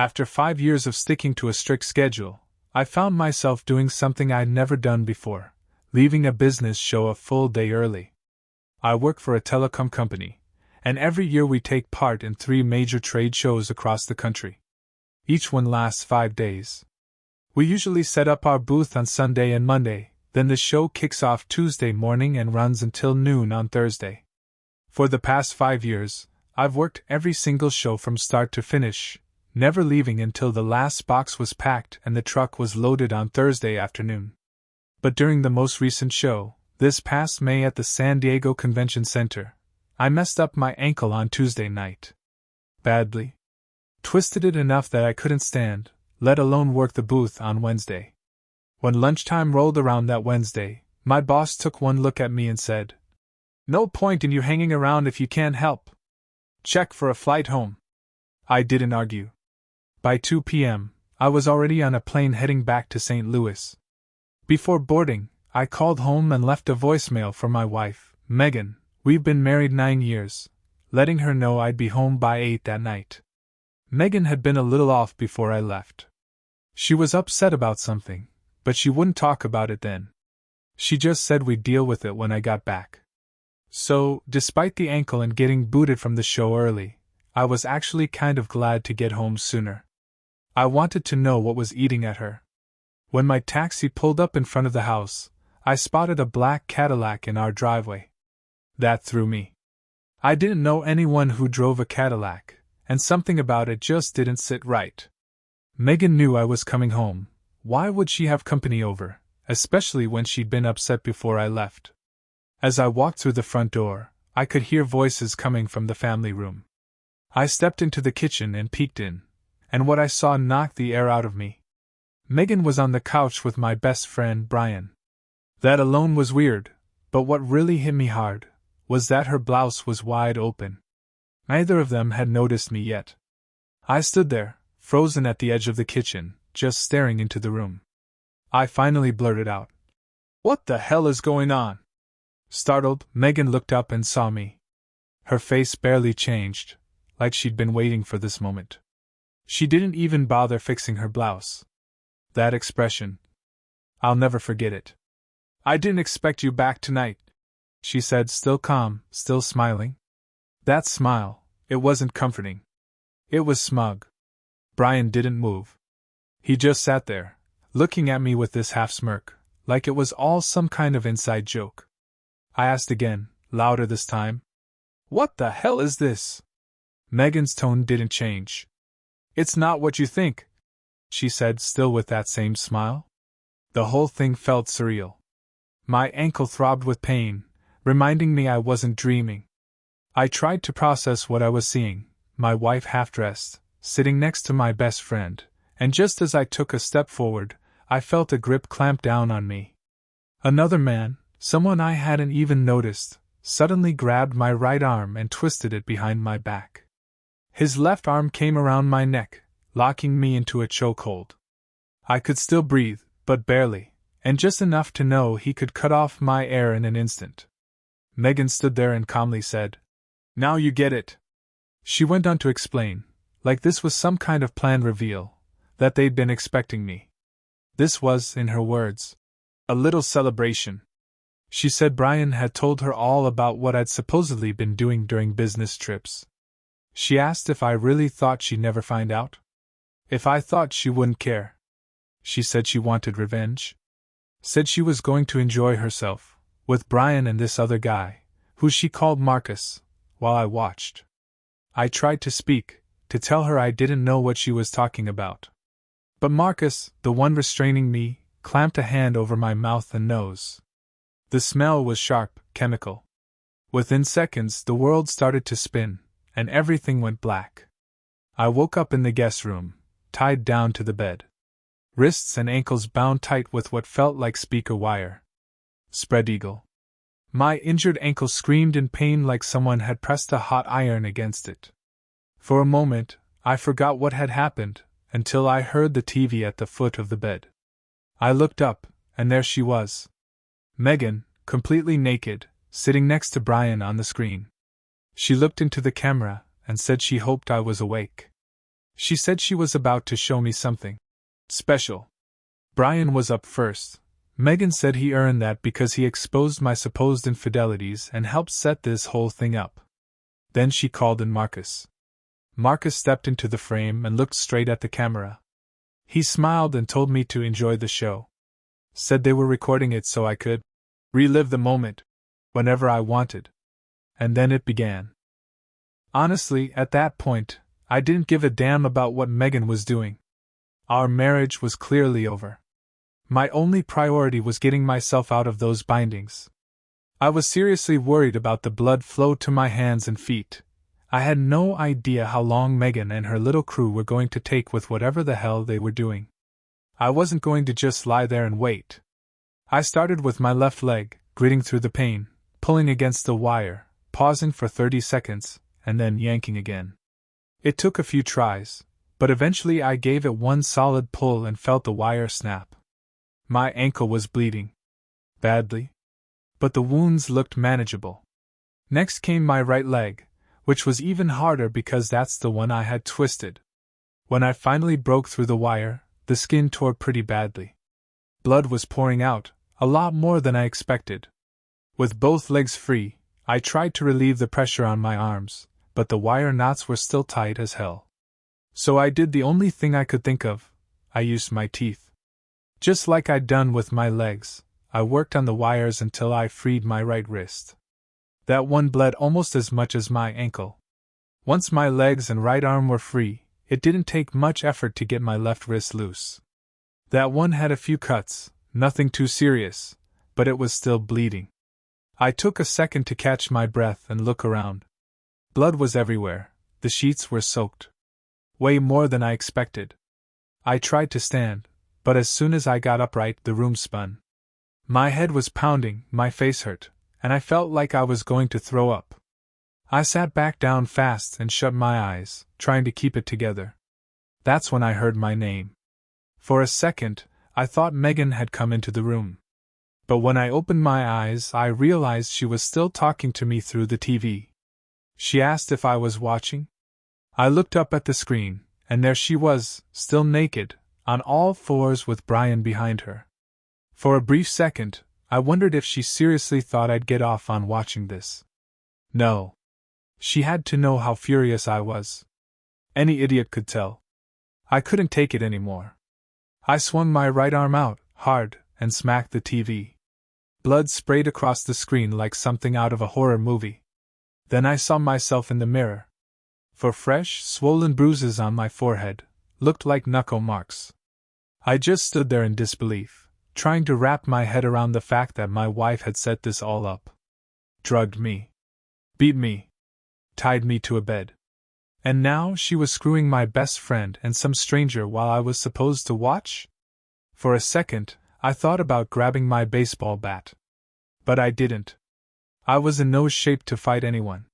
After 5 years of sticking to a strict schedule, I found myself doing something I'd never done before, leaving a business show a full day early. I work for a telecom company, and every year we take part in 3 major trade shows across the country. Each one lasts 5 days. We usually set up our booth on Sunday and Monday, then the show kicks off Tuesday morning and runs until noon on Thursday. For the past 5 years, I've worked every single show from start to finish, never leaving until the last box was packed and the truck was loaded on Thursday afternoon. But during the most recent show, this past May at the San Diego Convention Center, I messed up my ankle on Tuesday night. Badly. Twisted it enough that I couldn't stand, let alone work the booth on Wednesday. When lunchtime rolled around that Wednesday, my boss took one look at me and said, "No point in you hanging around if you can't help. Check for a flight home." I didn't argue. By 2 p.m., I was already on a plane heading back to St. Louis. Before boarding, I called home and left a voicemail for my wife, Megan. We've been married 9 years, letting her know I'd be home by 8 that night. Megan had been a little off before I left. She was upset about something, but she wouldn't talk about it then. She just said we'd deal with it when I got back. So, despite the ankle and getting booted from the show early, I was actually kind of glad to get home sooner. I wanted to know what was eating at her. When my taxi pulled up in front of the house, I spotted a black Cadillac in our driveway. That threw me. I didn't know anyone who drove a Cadillac, and something about it just didn't sit right. Megan knew I was coming home. Why would she have company over, especially when she'd been upset before I left? As I walked through the front door, I could hear voices coming from the family room. I stepped into the kitchen and peeked in, and what I saw knocked the air out of me. Megan was on the couch with my best friend Brian. That alone was weird, but what really hit me hard was that her blouse was wide open. Neither of them had noticed me yet. I stood there, frozen at the edge of the kitchen, just staring into the room. I finally blurted out, "What the hell is going on?" Startled, Megan looked up and saw me. Her face barely changed, like she'd been waiting for this moment. She didn't even bother fixing her blouse. That expression. I'll never forget it. "I didn't expect you back tonight," she said, still calm, still smiling. That smile, it wasn't comforting. It was smug. Brian didn't move. He just sat there, looking at me with this half-smirk, like it was all some kind of inside joke. I asked again, louder this time, "What the hell is this?" Megan's tone didn't change. "It's not what you think," she said, still with that same smile. The whole thing felt surreal. My ankle throbbed with pain, reminding me I wasn't dreaming. I tried to process what I was seeing, my wife half-dressed, sitting next to my best friend, and just as I took a step forward, I felt a grip clamp down on me. Another man, someone I hadn't even noticed, suddenly grabbed my right arm and twisted it behind my back. His left arm came around my neck, locking me into a chokehold. I could still breathe, but barely, and just enough to know he could cut off my air in an instant. Megan stood there and calmly said, "Now you get it." She went on to explain, like this was some kind of planned reveal, that they'd been expecting me. This was, in her words, a little celebration. She said Brian had told her all about what I'd supposedly been doing during business trips. She asked if I really thought she'd never find out. If I thought she wouldn't care. She said she wanted revenge. Said she was going to enjoy herself, with Brian and this other guy, who she called Marcus, while I watched. I tried to speak, to tell her I didn't know what she was talking about. But Marcus, the one restraining me, clamped a hand over my mouth and nose. The smell was sharp, chemical. Within seconds the world started to spin, and everything went black. I woke up in the guest room, tied down to the bed. Wrists and ankles bound tight with what felt like speaker wire. Spread eagle. My injured ankle screamed in pain like someone had pressed a hot iron against it. For a moment, I forgot what had happened, until I heard the TV at the foot of the bed. I looked up, and there she was. Megan, completely naked, sitting next to Brian on the screen. She looked into the camera, and said she hoped I was awake. She said she was about to show me something special. Brian was up first. Megan said he earned that because he exposed my supposed infidelities and helped set this whole thing up. Then she called in Marcus. Marcus stepped into the frame and looked straight at the camera. He smiled and told me to enjoy the show. Said they were recording it so I could relive the moment whenever I wanted. And then it began. Honestly, at that point, I didn't give a damn about what Megan was doing. Our marriage was clearly over. My only priority was getting myself out of those bindings. I was seriously worried about the blood flow to my hands and feet. I had no idea how long Megan and her little crew were going to take with whatever the hell they were doing. I wasn't going to just lie there and wait. I started with my left leg, gritting through the pain, pulling against the wire, pausing for 30 seconds, and then yanking again. It took a few tries, but eventually I gave it one solid pull and felt the wire snap. My ankle was bleeding. Badly. But the wounds looked manageable. Next came my right leg, which was even harder because that's the one I had twisted. When I finally broke through the wire, the skin tore pretty badly. Blood was pouring out, a lot more than I expected. With both legs free, I tried to relieve the pressure on my arms, but the wire knots were still tight as hell. So I did the only thing I could think of. I used my teeth. Just like I'd done with my legs, I worked on the wires until I freed my right wrist. That one bled almost as much as my ankle. Once my legs and right arm were free, it didn't take much effort to get my left wrist loose. That one had a few cuts, nothing too serious, but it was still bleeding. I took a second to catch my breath and look around. Blood was everywhere, the sheets were soaked. Way more than I expected. I tried to stand, but as soon as I got upright, the room spun. My head was pounding, my face hurt, and I felt like I was going to throw up. I sat back down fast and shut my eyes, trying to keep it together. That's when I heard my name. For a second, I thought Megan had come into the room. But when I opened my eyes, I realized she was still talking to me through the TV. She asked if I was watching. I looked up at the screen, and there she was, still naked, on all fours with Brian behind her. For a brief second, I wondered if she seriously thought I'd get off on watching this. No. She had to know how furious I was. Any idiot could tell. I couldn't take it anymore. I swung my right arm out, hard, and smacked the TV. Blood sprayed across the screen like something out of a horror movie. Then I saw myself in the mirror. For fresh, swollen bruises on my forehead, looked like knuckle marks. I just stood there in disbelief, trying to wrap my head around the fact that my wife had set this all up. Drugged me. Beat me. Tied me to a bed. And now she was screwing my best friend and some stranger while I was supposed to watch? For a second, I thought about grabbing my baseball bat. But I didn't. I was in no shape to fight anyone.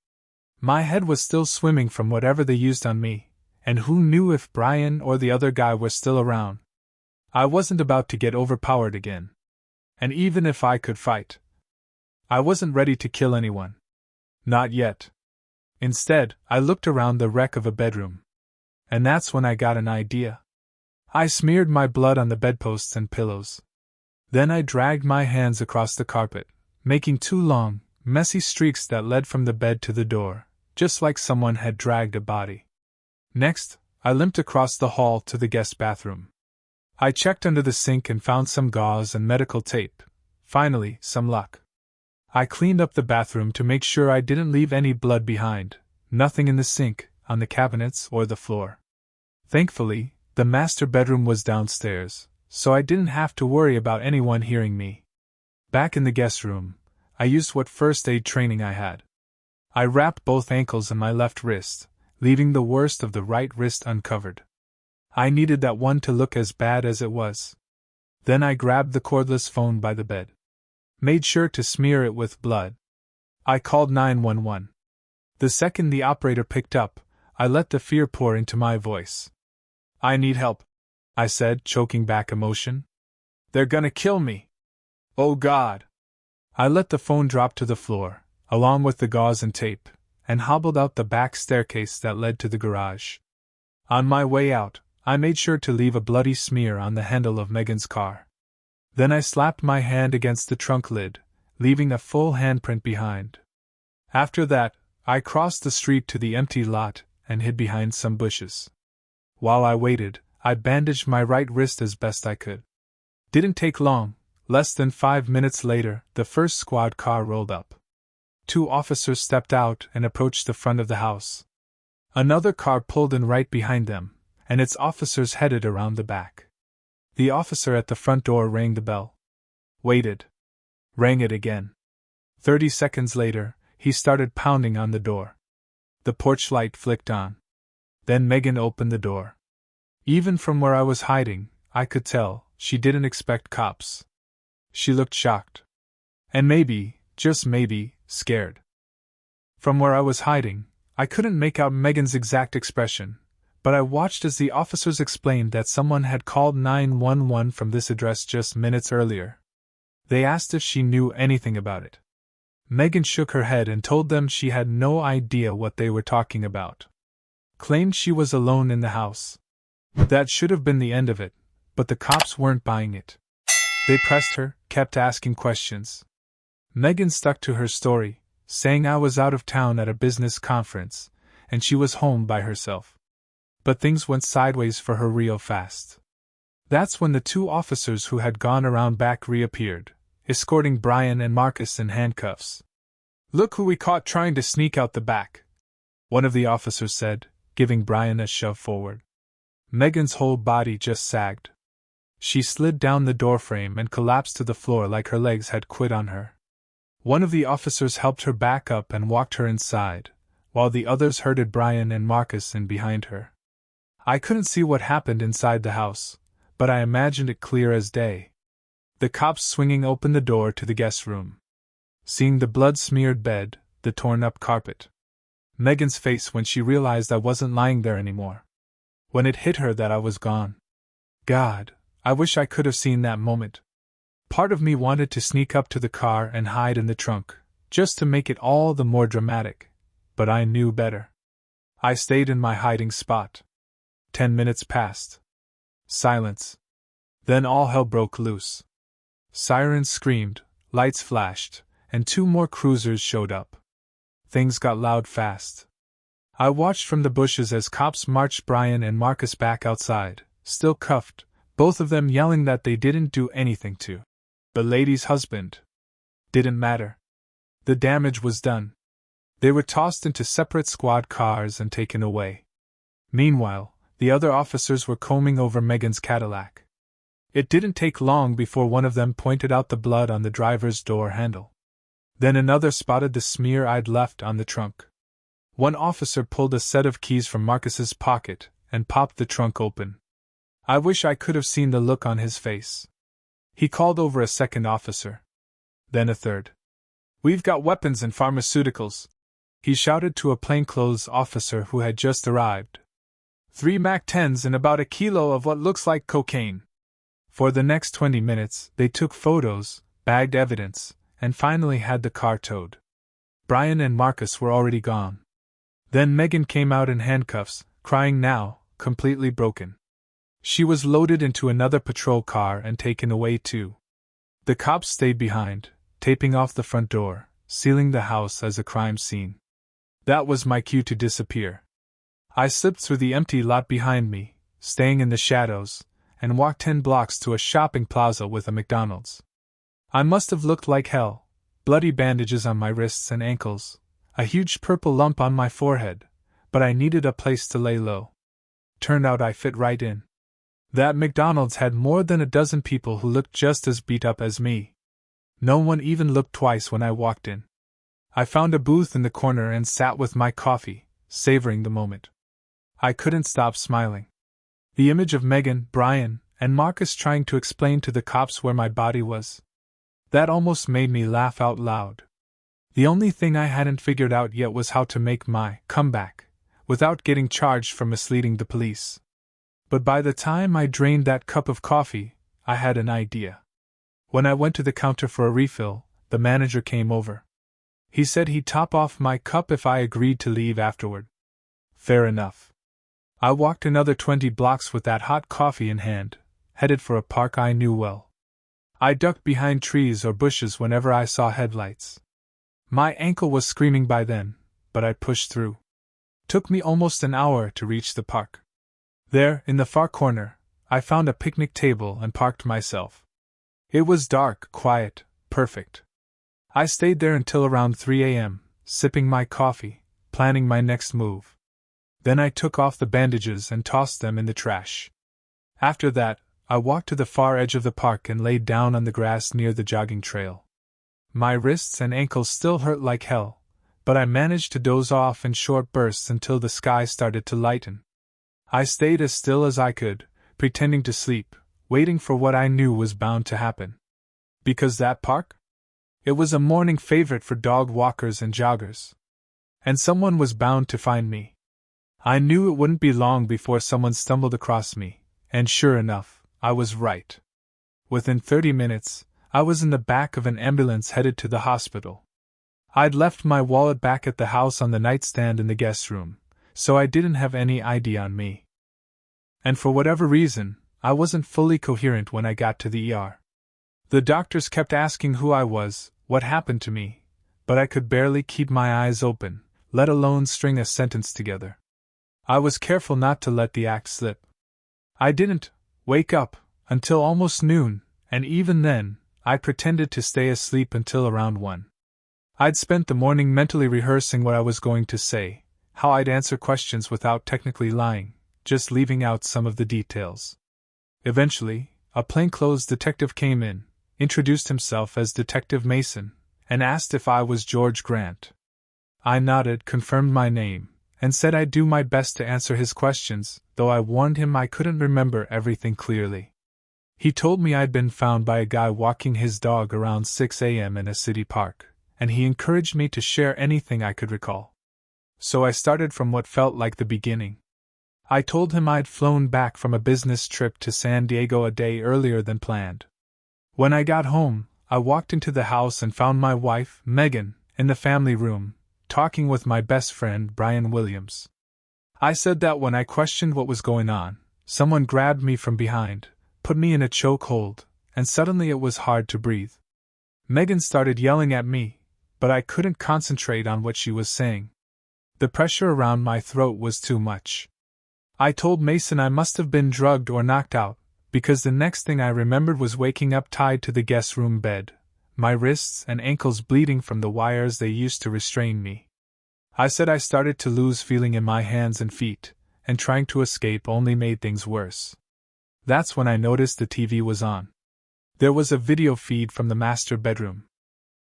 My head was still swimming from whatever they used on me, and who knew if Brian or the other guy were still around. I wasn't about to get overpowered again. And even if I could fight, I wasn't ready to kill anyone. Not yet. Instead, I looked around the wreck of a bedroom. And that's when I got an idea. I smeared my blood on the bedposts and pillows. Then I dragged my hands across the carpet, making two long, messy streaks that led from the bed to the door, just like someone had dragged a body. Next, I limped across the hall to the guest bathroom. I checked under the sink and found some gauze and medical tape. Finally, some luck. I cleaned up the bathroom to make sure I didn't leave any blood behind, nothing in the sink, on the cabinets, or the floor. Thankfully, the master bedroom was downstairs, so I didn't have to worry about anyone hearing me. Back in the guest room, I used what first aid training I had. I wrapped both ankles and my left wrist, leaving the worst of the right wrist uncovered. I needed that one to look as bad as it was. Then I grabbed the cordless phone by the bed. Made sure to smear it with blood. I called 911. The second the operator picked up, I let the fear pour into my voice. "I need help," I said, choking back emotion. "They're gonna kill me. Oh God." I let the phone drop to the floor, along with the gauze and tape, and hobbled out the back staircase that led to the garage. On my way out, I made sure to leave a bloody smear on the handle of Megan's car. Then I slapped my hand against the trunk lid, leaving a full handprint behind. After that, I crossed the street to the empty lot and hid behind some bushes. While I waited, I bandaged my right wrist as best I could. Didn't take long. Less than 5 minutes later, the first squad car rolled up. 2 officers stepped out and approached the front of the house. Another car pulled in right behind them, and its officers headed around the back. The officer at the front door rang the bell. Waited. Rang it again. 30 seconds later, he started pounding on the door. The porch light flicked on. Then Megan opened the door. Even from where I was hiding, I could tell she didn't expect cops. She looked shocked. And maybe, just maybe, scared. From where I was hiding, I couldn't make out Megan's exact expression, but I watched as the officers explained that someone had called 911 from this address just minutes earlier. They asked if she knew anything about it. Megan shook her head and told them she had no idea what they were talking about. Claimed she was alone in the house. That should have been the end of it, but the cops weren't buying it. They pressed her, kept asking questions. Megan stuck to her story, saying I was out of town at a business conference, and she was home by herself. But things went sideways for her real fast. That's when the 2 officers who had gone around back reappeared, escorting Brian and Marcus in handcuffs. "Look who we caught trying to sneak out the back," one of the officers said, giving Brian a shove forward. Megan's whole body just sagged. She slid down the doorframe and collapsed to the floor like her legs had quit on her. One of the officers helped her back up and walked her inside, while the others herded Brian and Marcus in behind her. I couldn't see what happened inside the house, but I imagined it clear as day. The cops swinging open the door to the guest room. Seeing the blood-smeared bed, the torn-up carpet. Megan's face when she realized I wasn't lying there anymore. When it hit her that I was gone. God, I wish I could have seen that moment. Part of me wanted to sneak up to the car and hide in the trunk, just to make it all the more dramatic, but I knew better. I stayed in my hiding spot. 10 minutes passed. Silence. Then all hell broke loose. Sirens screamed, lights flashed, and 2 more cruisers showed up. Things got loud fast. I watched from the bushes as cops marched Brian and Marcus back outside, still cuffed, both of them yelling that they didn't do anything to the lady's husband. Didn't matter. The damage was done. They were tossed into separate squad cars and taken away. Meanwhile, the other officers were combing over Megan's Cadillac. It didn't take long before one of them pointed out the blood on the driver's door handle. Then another spotted the smear I'd left on the trunk. One officer pulled a set of keys from Marcus's pocket and popped the trunk open. I wish I could have seen the look on his face. He called over a second officer. Then a third. "We've got weapons and pharmaceuticals," he shouted to a plainclothes officer who had just arrived. 3 MAC-10s and about a kilo of what looks like cocaine. For the next 20 minutes, they took photos, bagged evidence, and finally had the car towed. Brian and Marcus were already gone. Then Megan came out in handcuffs, crying now, completely broken. She was loaded into another patrol car and taken away too. The cops stayed behind, taping off the front door, sealing the house as a crime scene. That was my cue to disappear. I slipped through the empty lot behind me, staying in the shadows, and walked 10 blocks to a shopping plaza with a McDonald's. I must have looked like hell, bloody bandages on my wrists and ankles, a huge purple lump on my forehead, but I needed a place to lay low. Turned out I fit right in. That McDonald's had more than a dozen people who looked just as beat up as me. No one even looked twice when I walked in. I found a booth in the corner and sat with my coffee, savoring the moment. I couldn't stop smiling. The image of Megan, Brian, and Marcus trying to explain to the cops where my body was. That almost made me laugh out loud. The only thing I hadn't figured out yet was how to make my comeback, without getting charged for misleading the police. But by the time I drained that cup of coffee, I had an idea. When I went to the counter for a refill, the manager came over. He said he'd top off my cup if I agreed to leave afterward. Fair enough. I walked another 20 blocks with that hot coffee in hand, headed for a park I knew well. I ducked behind trees or bushes whenever I saw headlights. My ankle was screaming by then, but I pushed through. Took me almost an hour to reach the park. There, in the far corner, I found a picnic table and parked myself. It was dark, quiet, perfect. I stayed there until around 3 a.m., sipping my coffee, planning my next move. Then I took off the bandages and tossed them in the trash. After that, I walked to the far edge of the park and laid down on the grass near the jogging trail. My wrists and ankles still hurt like hell, but I managed to doze off in short bursts until the sky started to lighten. I stayed as still as I could, pretending to sleep, waiting for what I knew was bound to happen. Because that park? It was a morning favorite for dog walkers and joggers. And someone was bound to find me. I knew it wouldn't be long before someone stumbled across me, and sure enough, I was right. Within 30 minutes, I was in the back of an ambulance headed to the hospital. I'd left my wallet back at the house on the nightstand in the guest room, so I didn't have any ID on me. And for whatever reason, I wasn't fully coherent when I got to the ER. The doctors kept asking who I was, what happened to me, but I could barely keep my eyes open, let alone string a sentence together. I was careful not to let the act slip. I didn't wake up until almost noon, and even then, I pretended to stay asleep until around 1. I'd spent the morning mentally rehearsing what I was going to say, how I'd answer questions without technically lying, just leaving out some of the details. Eventually, a plainclothes detective came in, introduced himself as Detective Mason, and asked if I was George Grant. I nodded, confirmed my name, and said I'd do my best to answer his questions, though I warned him I couldn't remember everything clearly. He told me I'd been found by a guy walking his dog around 6 a.m. in a city park, and he encouraged me to share anything I could recall. So I started from what felt like the beginning. I told him I'd flown back from a business trip to San Diego a day earlier than planned. When I got home, I walked into the house and found my wife, Megan, in the family room, talking with my best friend, Brian Williams. I said that when I questioned what was going on, someone grabbed me from behind, put me in a chokehold, and suddenly it was hard to breathe. Megan started yelling at me, but I couldn't concentrate on what she was saying. The pressure around my throat was too much. I told Mason I must have been drugged or knocked out, because the next thing I remembered was waking up tied to the guest room bed, my wrists and ankles bleeding from the wires they used to restrain me. I said I started to lose feeling in my hands and feet, and trying to escape only made things worse. That's when I noticed the TV was on. There was a video feed from the master bedroom.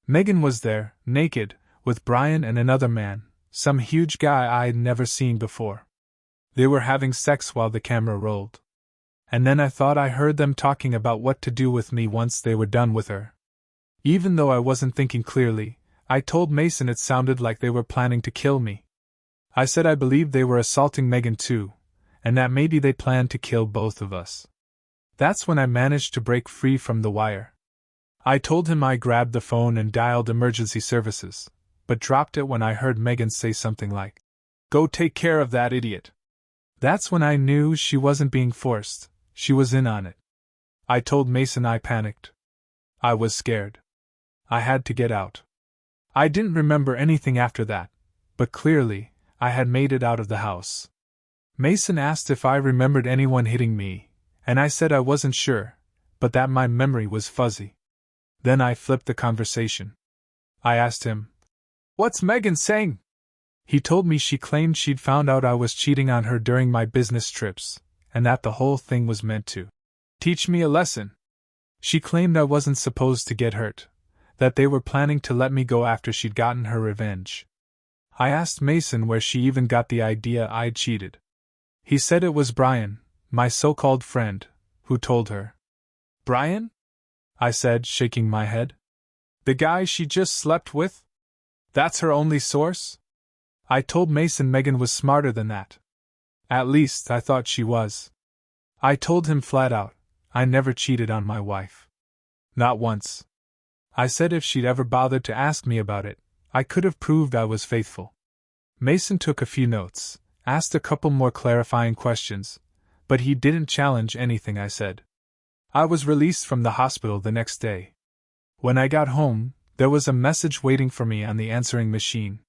Megan was there, naked, with Brian and another man, some huge guy I'd never seen before. They were having sex while the camera rolled. And then I thought I heard them talking about what to do with me once they were done with her. Even though I wasn't thinking clearly, I told Mason it sounded like they were planning to kill me. I said I believed they were assaulting Megan too, and that maybe they planned to kill both of us. That's when I managed to break free from the wire. I told him I grabbed the phone and dialed emergency services, but dropped it when I heard Megan say something like, "Go take care of that idiot." That's when I knew she wasn't being forced, she was in on it. I told Mason I panicked. I was scared. I had to get out. I didn't remember anything after that, but clearly, I had made it out of the house. Mason asked if I remembered anyone hitting me, and I said I wasn't sure, but that my memory was fuzzy. Then I flipped the conversation. I asked him, "What's Megan saying?" He told me she claimed she'd found out I was cheating on her during my business trips, and that the whole thing was meant to teach me a lesson. She claimed I wasn't supposed to get hurt, that they were planning to let me go after she'd gotten her revenge. I asked Mason where she even got the idea I'd cheated. He said it was Brian, my so-called friend, who told her. "Brian?" I said, shaking my head. "The guy she just slept with? That's her only source?" I told Mason Megan was smarter than that. At least, I thought she was. I told him flat out, I never cheated on my wife. Not once. I said if she'd ever bothered to ask me about it, I could have proved I was faithful. Mason took a few notes, asked a couple more clarifying questions, but he didn't challenge anything I said. I was released from the hospital the next day. When I got home, there was a message waiting for me on the answering machine.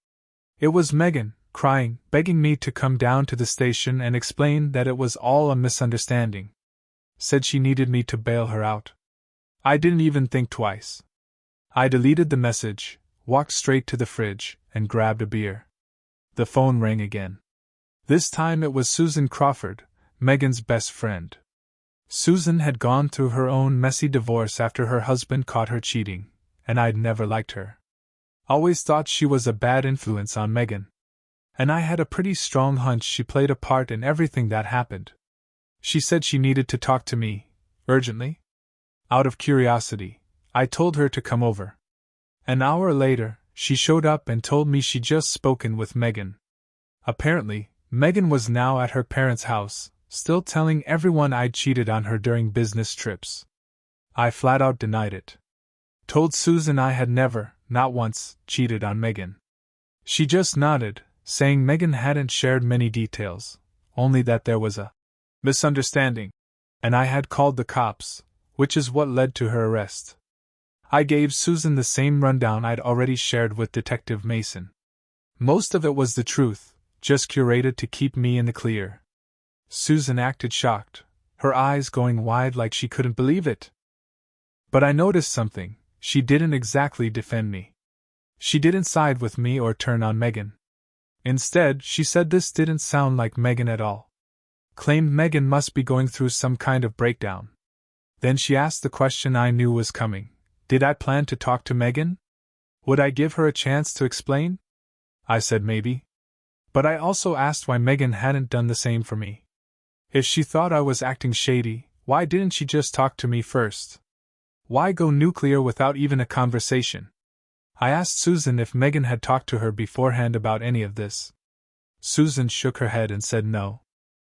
It was Megan, crying, begging me to come down to the station and explain that it was all a misunderstanding. Said she needed me to bail her out. I didn't even think twice. I deleted the message, walked straight to the fridge, and grabbed a beer. The phone rang again. This time it was Susan Crawford, Megan's best friend. Susan had gone through her own messy divorce after her husband caught her cheating, and I'd never liked her. Always thought she was a bad influence on Megan. And I had a pretty strong hunch she played a part in everything that happened. She said she needed to talk to me, urgently. Out of curiosity, I told her to come over. An hour later, she showed up and told me she'd just spoken with Megan. Apparently, Megan was now at her parents' house, still telling everyone I'd cheated on her during business trips. I flat out denied it. Told Susan I had never, not once, cheated on Megan. She just nodded, saying Megan hadn't shared many details, only that there was a misunderstanding, and I had called the cops, which is what led to her arrest. I gave Susan the same rundown I'd already shared with Detective Mason. Most of it was the truth, just curated to keep me in the clear. Susan acted shocked, her eyes going wide like she couldn't believe it. But I noticed something: she didn't exactly defend me. She didn't side with me or turn on Megan. Instead, she said this didn't sound like Megan at all. Claimed Megan must be going through some kind of breakdown. Then she asked the question I knew was coming. Did I plan to talk to Megan? Would I give her a chance to explain? I said maybe. But I also asked why Megan hadn't done the same for me. If she thought I was acting shady, why didn't she just talk to me first? Why go nuclear without even a conversation? I asked Susan if Megan had talked to her beforehand about any of this. Susan shook her head and said no.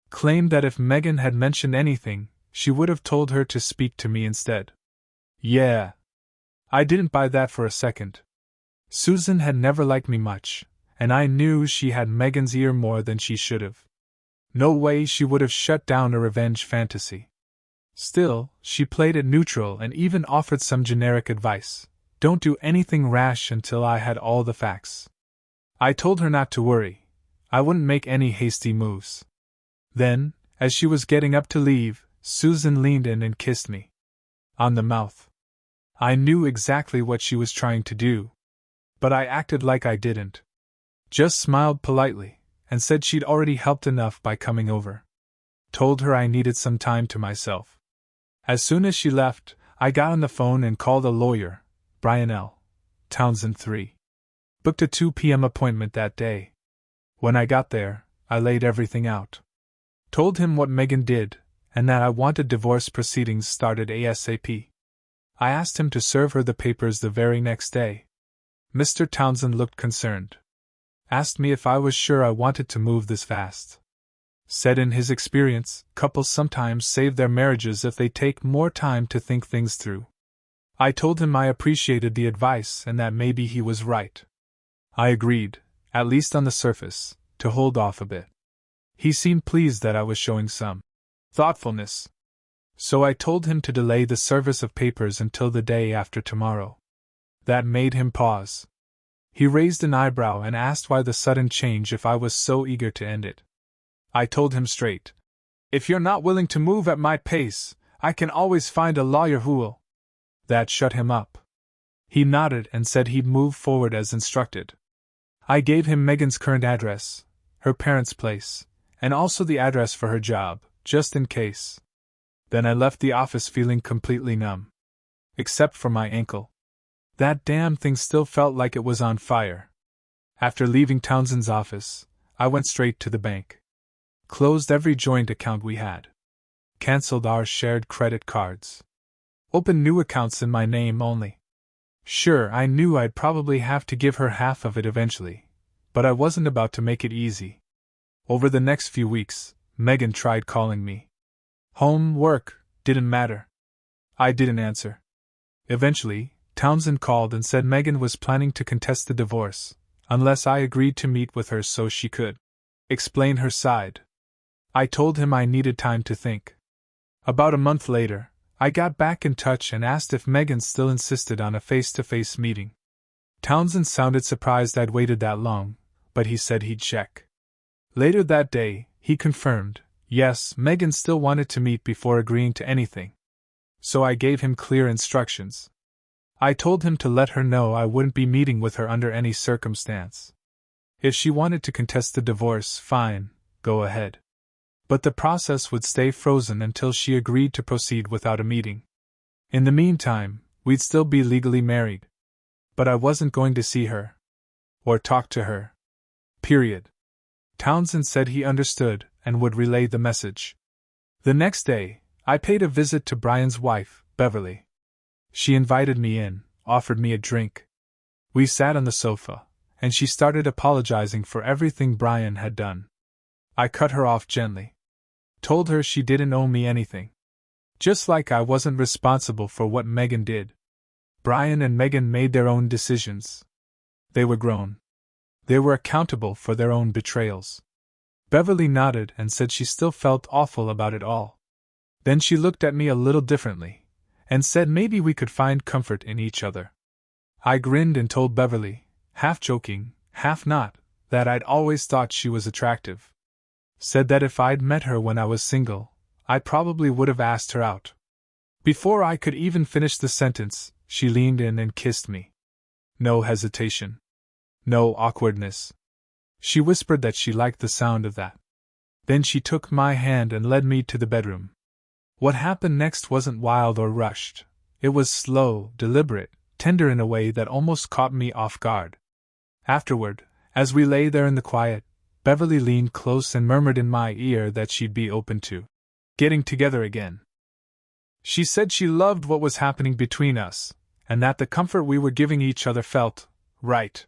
Claimed that if Megan had mentioned anything, she would have told her to speak to me instead. Yeah. I didn't buy that for a second. Susan had never liked me much, and I knew she had Megan's ear more than she should have. No way she would have shut down a revenge fantasy. Still, she played it neutral and even offered some generic advice. Don't do anything rash until I had all the facts. I told her not to worry. I wouldn't make any hasty moves. Then, as she was getting up to leave, Susan leaned in and kissed me on the mouth. I knew exactly what she was trying to do, but I acted like I didn't. Just smiled politely, and said she'd already helped enough by coming over. Told her I needed some time to myself. As soon as she left, I got on the phone and called a lawyer, Brian L. Townsend 3. Booked a 2 p.m. appointment that day. When I got there, I laid everything out. Told him what Megan did, and that I wanted divorce proceedings started ASAP. I asked him to serve her the papers the very next day. Mr. Townsend looked concerned. Asked me if I was sure I wanted to move this fast. Said in his experience, couples sometimes save their marriages if they take more time to think things through. I told him I appreciated the advice and that maybe he was right. I agreed, at least on the surface, to hold off a bit. He seemed pleased that I was showing some thoughtfulness. So I told him to delay the service of papers until the day after tomorrow. That made him pause. He raised an eyebrow and asked why the sudden change if I was so eager to end it. I told him straight. If you're not willing to move at my pace, I can always find a lawyer who'll. That shut him up. He nodded and said he'd move forward as instructed. I gave him Megan's current address, her parents' place, and also the address for her job, just in case. Then I left the office feeling completely numb. Except for my ankle. That damn thing still felt like it was on fire. After leaving Townsend's office, I went straight to the bank. Closed every joint account we had. Cancelled our shared credit cards. Opened new accounts in my name only. Sure, I knew I'd probably have to give her half of it eventually, but I wasn't about to make it easy. Over the next few weeks, Megan tried calling me. Home, work, didn't matter. I didn't answer. Eventually, Townsend called and said Megan was planning to contest the divorce, unless I agreed to meet with her so she could explain her side. I told him I needed time to think. About a month later, I got back in touch and asked if Megan still insisted on a face-to-face meeting. Townsend sounded surprised I'd waited that long, but he said he'd check. Later that day, he confirmed, yes, Megan still wanted to meet before agreeing to anything. So I gave him clear instructions. I told him to let her know I wouldn't be meeting with her under any circumstance. If she wanted to contest the divorce, fine, go ahead. But the process would stay frozen until she agreed to proceed without a meeting. In the meantime, we'd still be legally married. But I wasn't going to see her. Or talk to her. Period. Townsend said he understood and would relay the message. The next day, I paid a visit to Brian's wife, Beverly. She invited me in, offered me a drink. We sat on the sofa, and she started apologizing for everything Brian had done. I cut her off gently. Told her she didn't owe me anything. Just like I wasn't responsible for what Megan did. Brian and Megan made their own decisions. They were grown. They were accountable for their own betrayals. Beverly nodded and said she still felt awful about it all. Then she looked at me a little differently, and said maybe we could find comfort in each other. I grinned and told Beverly, half joking, half not, that I'd always thought she was attractive. Said that if I'd met her when I was single, I probably would have asked her out. Before I could even finish the sentence, she leaned in and kissed me. No hesitation. No awkwardness. She whispered that she liked the sound of that. Then she took my hand and led me to the bedroom. What happened next wasn't wild or rushed. It was slow, deliberate, tender in a way that almost caught me off guard. Afterward, as we lay there in the quiet, Beverly leaned close and murmured in my ear that she'd be open to getting together again. She said she loved what was happening between us, and that the comfort we were giving each other felt right.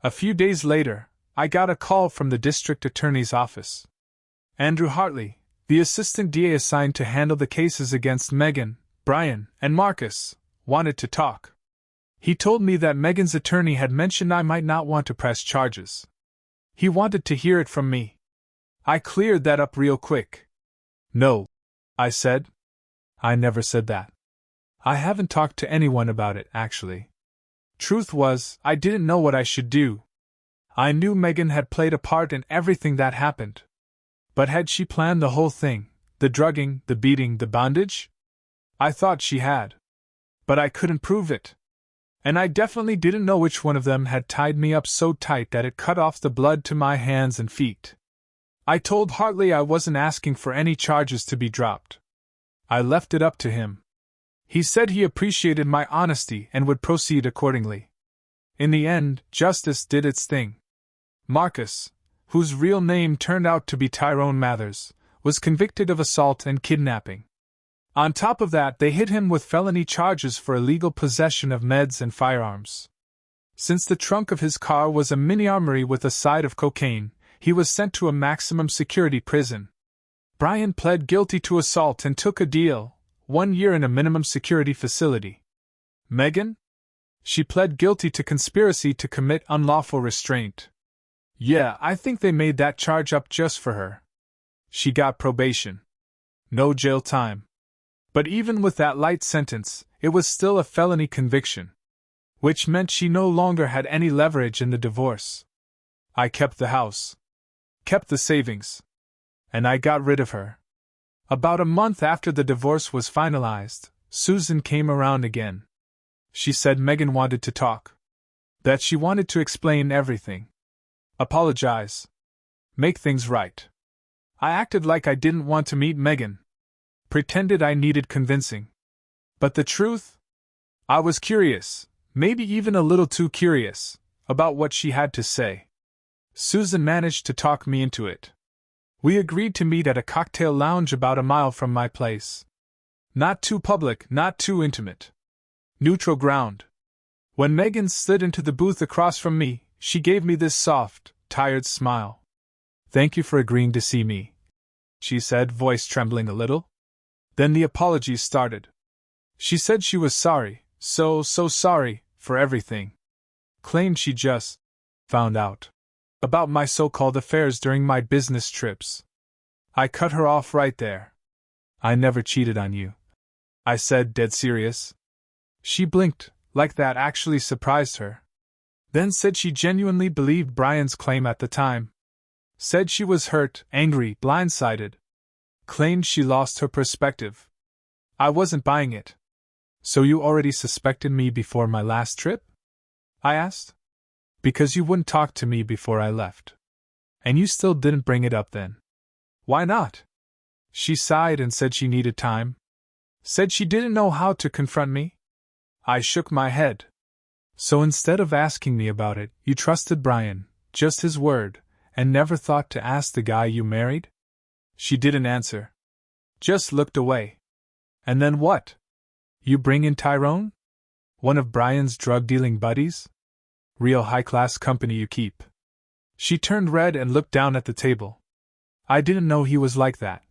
A few days later, I got a call from the district attorney's office. Andrew Hartley, the assistant DA assigned to handle the cases against Megan, Brian, and Marcus, wanted to talk. He told me that Megan's attorney had mentioned I might not want to press charges. He wanted to hear it from me. I cleared that up real quick. No, I said. I never said that. I haven't talked to anyone about it, actually. Truth was, I didn't know what I should do. I knew Megan had played a part in everything that happened. But had she planned the whole thing, the drugging, the beating, the bondage? I thought she had. But I couldn't prove it. And I definitely didn't know which one of them had tied me up so tight that it cut off the blood to my hands and feet. I told Hartley I wasn't asking for any charges to be dropped. I left it up to him. He said he appreciated my honesty and would proceed accordingly. In the end, justice did its thing. Marcus, whose real name turned out to be Tyrone Mathers, was convicted of assault and kidnapping. On top of that, they hit him with felony charges for illegal possession of meds and firearms. Since the trunk of his car was a mini armory with a side of cocaine, he was sent to a maximum security prison. Brian pled guilty to assault and took a deal, 1 year in a minimum security facility. Megan? She pled guilty to conspiracy to commit unlawful restraint. Yeah, I think they made that charge up just for her. She got probation. No jail time. But even with that light sentence, it was still a felony conviction. Which meant she no longer had any leverage in the divorce. I kept the house. Kept the savings. And I got rid of her. About a month after the divorce was finalized, Susan came around again. She said Megan wanted to talk. That she wanted to explain everything. Apologize. Make things right. I acted like I didn't want to meet Megan. Pretended I needed convincing. But the truth? I was curious, maybe even a little too curious, about what she had to say. Susan managed to talk me into it. We agreed to meet at a cocktail lounge about a mile from my place. Not too public, not too intimate. Neutral ground. When Megan slid into the booth across from me, she gave me this soft, tired smile. "Thank you for agreeing to see me," she said, voice trembling a little. Then the apologies started. She said she was sorry, so sorry, for everything. Claimed she just found out. About my so-called affairs during my business trips. I cut her off right there. I never cheated on you, I said, dead serious. She blinked, like that actually surprised her. Then said she genuinely believed Brian's claim at the time. Said she was hurt, angry, blindsided. Claimed she lost her perspective. I wasn't buying it. So you already suspected me before my last trip? I asked. Because you wouldn't talk to me before I left. And you still didn't bring it up then. Why not? She sighed and said she needed time. Said she didn't know how to confront me. I shook my head. So instead of asking me about it, you trusted Brian, just his word, and never thought to ask the guy you married? She didn't answer. Just looked away. And then what? You bring in Tyrone? One of Brian's drug-dealing buddies? Real high-class company you keep. She turned red and looked down at the table. I didn't know he was like that.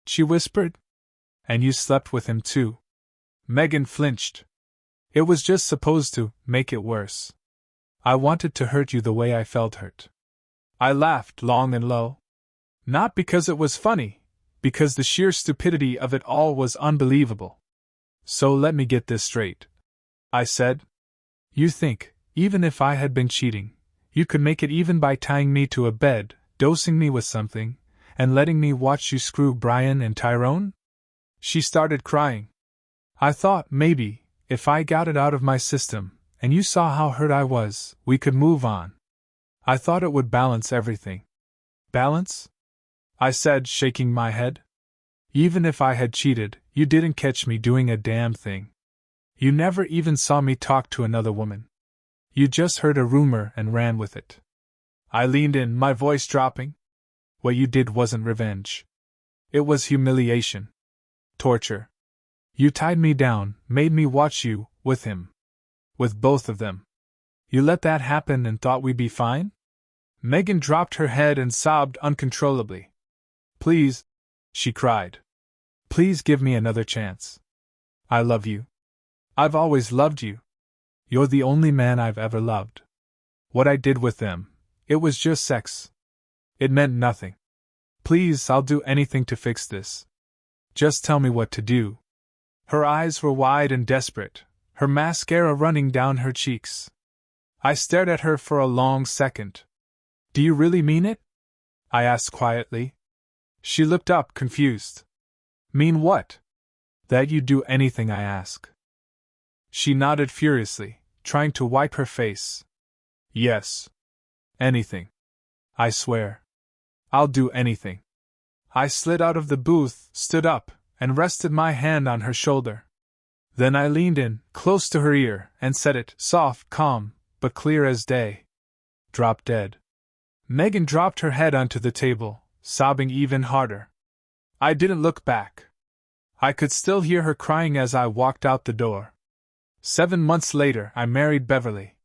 She whispered. And you slept with him too. Megan flinched. It was just supposed to make it worse. I wanted to hurt you the way I felt hurt. I laughed long and low. Not because it was funny, because the sheer stupidity of it all was unbelievable. So let me get this straight, I said. You think, even if I had been cheating, you could make it even by tying me to a bed, dosing me with something, and letting me watch you screw Brian and Tyrone? She started crying. I thought, maybe, if I got it out of my system, and you saw how hurt I was, we could move on. I thought it would balance everything. Balance? I said, shaking my head. Even if I had cheated, you didn't catch me doing a damn thing. You never even saw me talk to another woman. You just heard a rumor and ran with it. I leaned in, my voice dropping. What you did wasn't revenge. It was humiliation. Torture. You tied me down, made me watch you, with him. With both of them. You let that happen and thought we'd be fine? Megan dropped her head and sobbed uncontrollably. Please, she cried. Please give me another chance. I love you. I've always loved you. You're the only man I've ever loved. What I did with them, it was just sex. It meant nothing. Please, I'll do anything to fix this. Just tell me what to do. Her eyes were wide and desperate, her mascara running down her cheeks. I stared at her for a long second. Do you really mean it? I asked quietly. She looked up, confused. Mean what? That you do anything I ask. She nodded furiously, trying to wipe her face. Yes. Anything. I swear. I'll do anything. I slid out of the booth, stood up, and rested my hand on her shoulder. Then I leaned in, close to her ear, and said it, soft, calm, but clear as day. Drop dead. Megan dropped her head onto the table, sobbing even harder. I didn't look back. I could still hear her crying as I walked out the door. 7 months later, I married Beverly.